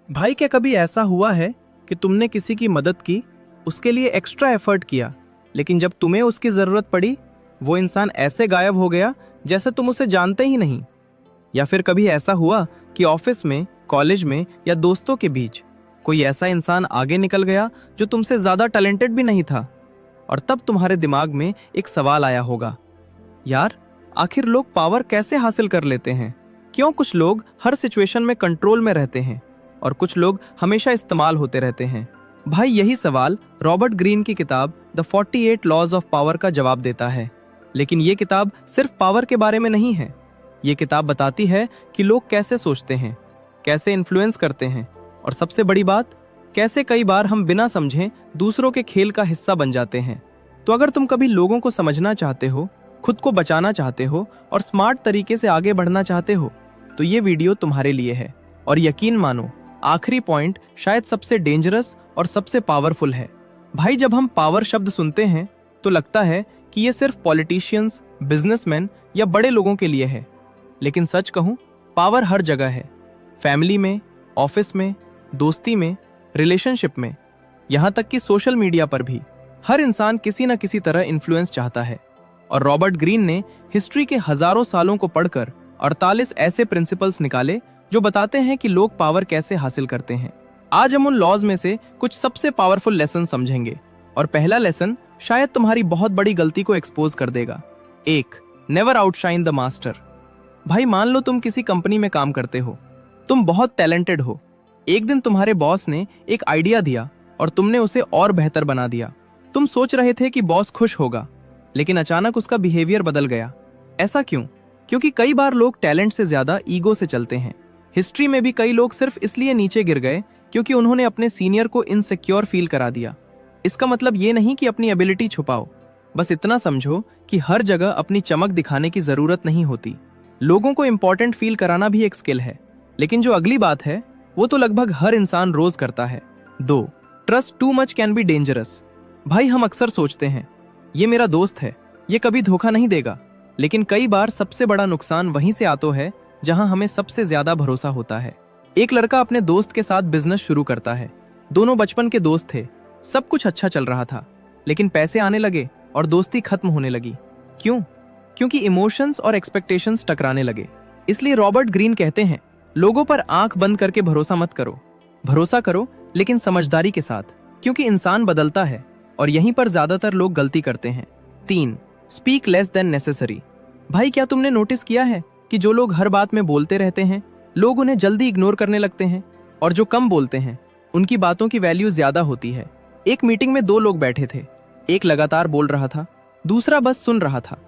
भाई क्या कभी ऐसा हुआ है कि तुमने किसी की मदद की, उसके लिए एक्स्ट्रा एफर्ट किया, लेकिन जब तुम्हें उसकी जरूरत पड़ी वो इंसान ऐसे गायब हो गया जैसे तुम उसे जानते ही नहीं। या फिर कभी ऐसा हुआ कि ऑफिस में, कॉलेज में या दोस्तों के बीच कोई ऐसा इंसान आगे निकल गया जो तुमसे ज्यादा टैलेंटेड भी नहीं था, और तब तुम्हारे दिमाग में एक सवाल आया होगा, यार आखिर लोग पावर कैसे हासिल कर लेते हैं? क्यों कुछ लोग हर सिचुएशन में कंट्रोल में रहते हैं और कुछ लोग हमेशा इस्तेमाल होते रहते हैं? भाई यही सवाल रॉबर्ट ग्रीन की किताब द 48 लॉज ऑफ पावर का जवाब देता है। लेकिन ये किताब सिर्फ पावर के बारे में नहीं है। ये किताब बताती है कि लोग कैसे सोचते हैं, कैसे इन्फ्लुएंस करते हैं, और सबसे बड़ी बात, कैसे कई बार हम बिना समझे दूसरों के खेल का हिस्सा बन जाते हैं। तो अगर तुम कभी लोगों को समझना चाहते हो, खुद को बचाना चाहते हो और स्मार्ट तरीके से आगे बढ़ना चाहते हो, तो ये वीडियो तुम्हारे लिए है। और यकीन मानो, आखिरी पॉइंट शायद सबसे डेंजरस और सबसे पावरफुल है। भाई जब हम पावर शब्द सुनते हैं तो लगता है कि ये सिर्फ पॉलिटिशियंस, बिजनेसमैन या बड़े लोगों के लिए है। लेकिन सच कहूं, पावर हर जगह है। फैमिली में, ऑफिस में, दोस्ती में, रिलेशनशिप में, यहां तक कि सोशल मीडिया पर भी हर इंसान किसी न किसी तरह इन्फ्लुएंस चाहता है। और रॉबर्ट ग्रीन ने हिस्ट्री के हजारों सालों को पढ़कर 48 ऐसे प्रिंसिपल्स निकाले जो बताते हैं कि लोग पावर कैसे हासिल करते हैं। आज हम उन लॉज में से कुछ सबसे पावरफुल लेसन समझेंगे। और पहला लेसन शायद तुम्हारी बहुत बड़ी गलती को एक्सपोज कर देगा। 1. Never outshine the master. भाई मान लो तुम किसी कंपनी में काम करते हो, तुम बहुत टैलेंटेड हो। एक दिन तुम्हारे बॉस ने एक आइडिया दिया और तुमने उसे और बेहतर बना दिया। तुम सोच रहे थे कि बॉस खुश होगा, लेकिन अचानक उसका बिहेवियर बदल गया। ऐसा क्यों? क्योंकि कई बार लोग टैलेंट से ज्यादा ईगो से चलते हैं। हिस्ट्री में भी कई लोग सिर्फ इसलिए नीचे गिर गए क्योंकि उन्होंने अपने सीनियर को इनसिक्योर फील करा दिया। इसका मतलब ये नहीं कि अपनी एबिलिटी छुपाओ, बस इतना समझो कि हर जगह अपनी चमक दिखाने की जरूरत नहीं होती। लोगों को इंपॉर्टेंट फील कराना भी एक स्किल है, लेकिन जो अगली बात है वो तो लगभग हर इंसान रोज करता है। 2. Trust too much can be dangerous. भाई हम अक्सर सोचते हैं, ये मेरा दोस्त है, ये कभी धोखा नहीं देगा। लेकिन कई बार सबसे बड़ा नुकसान वहीं से आता है जहां हमें सबसे ज्यादा भरोसा होता है। एक लड़का अपने दोस्त के साथ बिजनेस शुरू करता है। दोनों बचपन के दोस्त थे, सब कुछ अच्छा चल रहा था, लेकिन पैसे आने लगे और दोस्ती खत्म होने लगी। क्यों? क्योंकि इमोशंस और एक्सपेक्टेशंस टकराने लगे। इसलिए रॉबर्ट ग्रीन कहते हैं, लोगों पर आंख बंद करके भरोसा मत करो। भरोसा करो लेकिन समझदारी के साथ, क्योंकि इंसान बदलता है और यहीं पर ज्यादातर लोग गलती करते हैं। 3. Speak less than necessary. भाई क्या तुमने नोटिस किया है कि जो लोग हर बात में बोलते रहते हैं, लोग उन्हें जल्दी इग्नोर करने लगते हैं, और जो कम बोलते हैं उनकी बातों की वैल्यू ज्यादा होती है। एक मीटिंग में 2 लोग बैठे थे, एक लगातार बोल रहा था, दूसरा बस सुन रहा था।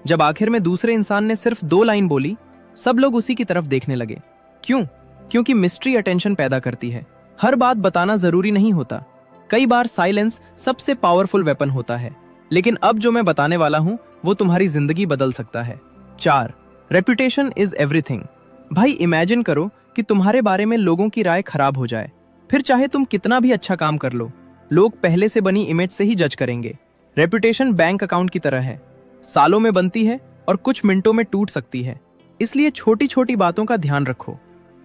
जब आखिर में दूसरे इंसान ने सिर्फ 2 लाइन बोली, सब लोग उसी की तरफ देखने लगे। क्यों? क्योंकि मिस्ट्री अटेंशन पैदा करती है। हर बात बताना जरूरी नहीं होता। कई बार साइलेंस सबसे पावरफुल वेपन होता है। लेकिन अब जो मैं बताने वाला हूं वो तुम्हारी जिंदगी बदल सकता है। 4. Reputation is everything. भाई इमेजिन करो कि तुम्हारे बारे में लोगों की राय खराब हो जाए, फिर चाहे तुम कितना भी अच्छा काम कर लो, लोग पहले से बनी इमेज से ही जज करेंगे। रेपुटेशन बैंक अकाउंट की तरह है, सालों में बनती है और कुछ मिनटों में टूट सकती है। इसलिए छोटी छोटी बातों का ध्यान रखो,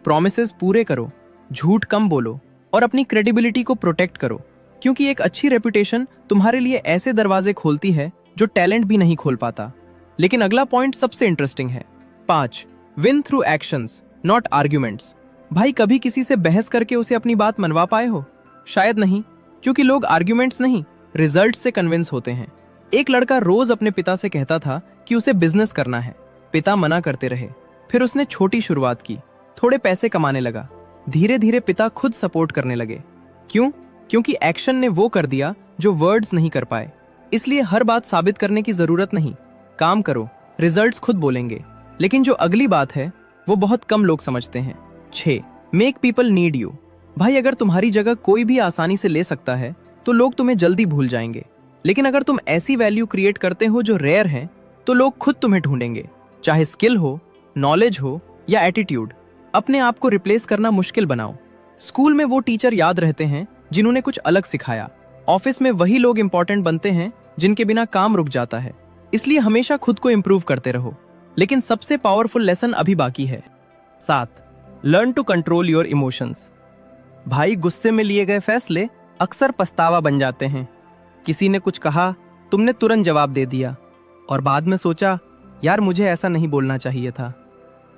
प्रॉमिसेस पूरे करो, झूठ कम बोलो और अपनी क्रेडिबिलिटी को प्रोटेक्ट करो, क्योंकि एक अच्छी रेपुटेशन तुम्हारे लिए ऐसे दरवाजे खोलती है जो टैलेंट भी नहीं खोल पाता। लेकिन अगला पॉइंट सबसे इंटरेस्टिंग है। 5. Win through actions not arguments. भाई कभी किसी से बहस करके उसे अपनी बात मनवा पाए हो? शायद नहीं, क्योंकि लोग आर्ग्यूमेंट्स नहीं, रिजल्ट से कन्विंस होते हैं। एक लड़का रोज अपने पिता से कहता था कि उसे बिजनेस करना है। पिता मना करते रहे, फिर उसने छोटी शुरुआत की, थोड़े पैसे कमाने लगा। धीरे धीरे पिता खुद सपोर्ट करने लगे। क्यों? क्योंकि एक्शन ने वो कर दिया जो वर्ड्स नहीं कर पाए। इसलिए हर बात साबित करने की जरूरत नहीं, काम करो, रिजल्ट्स खुद बोलेंगे। लेकिन जो अगली बात है वो बहुत कम लोग समझते हैं। 6. Make people need you. भाई अगर तुम्हारी जगह कोई भी आसानी से ले सकता है तो लोग तुम्हें जल्दी भूल जाएंगे। लेकिन अगर तुम ऐसी वैल्यू क्रिएट करते हो जो रेयर है, तो लोग खुद तुम्हें ढूंढेंगे। चाहे स्किल हो, नॉलेज हो या एटीट्यूड, अपने आप को रिप्लेस करना मुश्किल बनाओ। स्कूल में वो टीचर याद रहते हैं जिन्होंने कुछ अलग सिखाया। ऑफिस में वही लोग इंपॉर्टेंट बनते हैं जिनके बिना काम रुक जाता है। इसलिए हमेशा खुद को इंप्रूव करते रहो। लेकिन सबसे पावरफुल लेसन अभी बाकी है। 7. Learn to control your emotions. भाई, गुस्से में लिए गए फैसले अक्सर पछतावा बन जाते हैं। किसी ने कुछ कहा, तुमने तुरंत जवाब दे दिया और बाद में सोचा, यार मुझे ऐसा नहीं बोलना चाहिए था।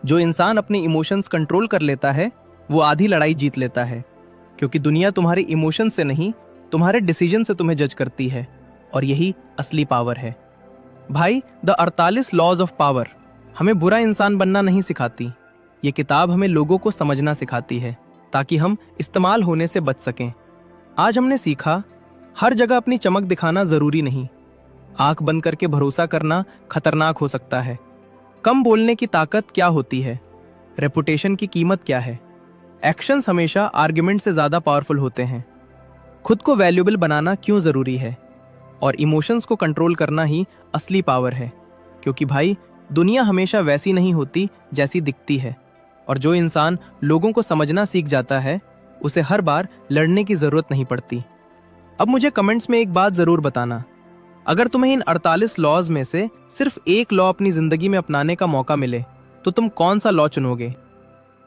जो इंसान अपने इमोशंस कंट्रोल कर लेता है वो आधी लड़ाई जीत लेता है, क्योंकि दुनिया तुम्हारे इमोशन से नहीं, तुम्हारे डिसीजन से तुम्हें जज करती है, और यही असली पावर है। भाई, द 48 लॉज ऑफ पावर हमें बुरा इंसान बनना नहीं सिखाती। ये किताब हमें लोगों को समझना सिखाती है ताकि हम इस्तेमाल होने से बच सकें। आज हमने सीखा, हर जगह अपनी चमक दिखाना जरूरी नहीं। आंख बंद करके भरोसा करना खतरनाक हो सकता है। कम बोलने की ताकत क्या होती है? रेपुटेशन की कीमत क्या है? एक्शंस हमेशा आर्गुमेंट से ज्यादा पावरफुल होते हैं। खुद को वैल्यूएबल बनाना क्यों जरूरी है? और इमोशंस को कंट्रोल करना ही असली पावर है, क्योंकि भाई, दुनिया हमेशा वैसी नहीं होती जैसी दिखती है, और जो इंसान लोगों को समझना सीख जाता है उसे हर बार लड़ने की जरूरत नहीं पड़ती। अब मुझे कमेंट्स में एक बात जरूर बताना, अगर तुम्हें इन 48 लॉज में से सिर्फ एक लॉ अपनी जिंदगी में अपनाने का मौका मिले तो तुम कौन सा लॉ चुनोगे?